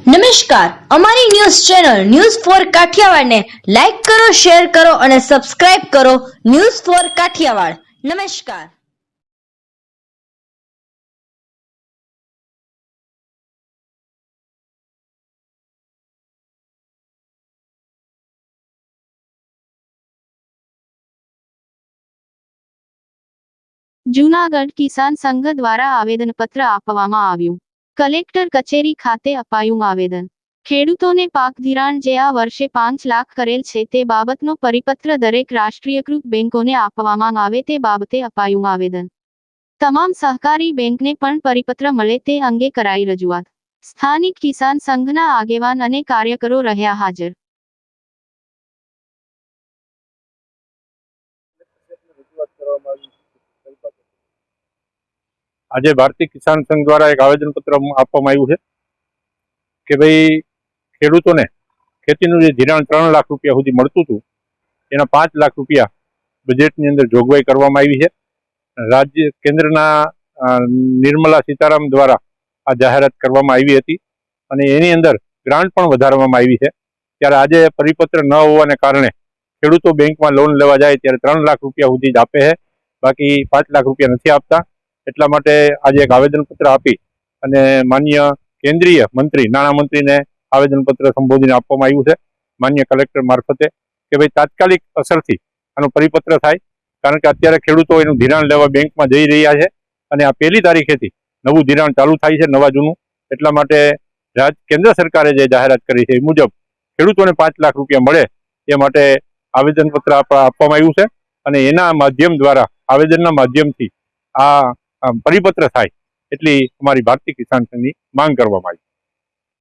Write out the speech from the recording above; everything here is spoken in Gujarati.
નમસ્કાર, અમારી news channel news for Kathiawad ને લાઈક કરો, શેર કરો અને સબસ્ક્રાઇબ કરો. News for Kathiawad. નમસ્કાર. જૂનાગઢ કિસાન સંઘ દ્વારા આવેદનપત્ર આપવામાં આવ્યું. કલેક્ટર કચેરી ખાતે અપાયું આવેદન. ખેડૂતોને પાક ધિરાણ જે આ વર્ષે 5 લાખ કરેલ છે તે બાબતનો પરિપત્ર દરેક રાષ્ટ્રીયકૃત બેંકોને આપવામાં આવે તે બાબતે અપાયું આવેદન. તમામ સહકારી બેંકને પણ પરિપત્ર મળે તે અંગે કરાઈ રજૂઆત. સ્થાનિક કિસાન સંઘના આગેવાન અને કાર્યકરો રહ્યા હાજર. આજે ભારતીય કિસાન સંઘ દ્વારા એક આવેદનપત્ર આપવામાં આવ્યું છે કે ભાઈ ખેડૂતોને ખેતીનું જે ધિરાણ 3 લાખ રૂપિયા સુધી મળતું હતું એના 5 લાખ રૂપિયા બજેટની અંદર જોગવાઈ કરવામાં આવી છે. રાજ્ય કેન્દ્રના નિર્મલા સીતારામ દ્વારા આ જાહેરાત કરવામાં આવી હતી અને એની અંદર ગ્રાન્ટ પણ વધારવામાં આવી છે. ત્યારે આજે પરિપત્ર ન હોવાને કારણે ખેડૂતો બેંકમાં લોન લેવા જાય ત્યારે 3 લાખ રૂપિયા સુધી જ આપે છે, બાકી 5 લાખ રૂપિયા નથી આપતા. એટલા માટે આજે એક આવેદનપત્ર આપી અને માન્ય કેન્દ્રીય મંત્રી નાણામંત્રીને આવેદનપત્ર સંબોધીને આપવામાં આવ્યું છે માન્ય કલેક્ટર મારફતે કે ભાઈ તાત્કાલિક અસરથી આનો પરિપત્ર થાય, કારણ કે અત્યારે ખેડૂતો એનું ધિરાણ લેવા બેંકમાં જઈ રહ્યા છે અને આ 1લી તારીખેથી નવું ધિરાણ ચાલુ થાય છે, નવા જૂનું. એટલા માટે કેન્દ્ર સરકારે જે જાહેરાત કરી છે એ મુજબ ખેડૂતોને 5 લાખ રૂપિયા મળે એ માટે આવેદનપત્ર આપવામાં આવ્યું છે અને એના માધ્યમ દ્વારા આવેદનના માધ્યમથી આ પરિપત્ર થાય એટલી અમારી ભારતીય કિસાન સંઘની માંગ કરવામાં આવી.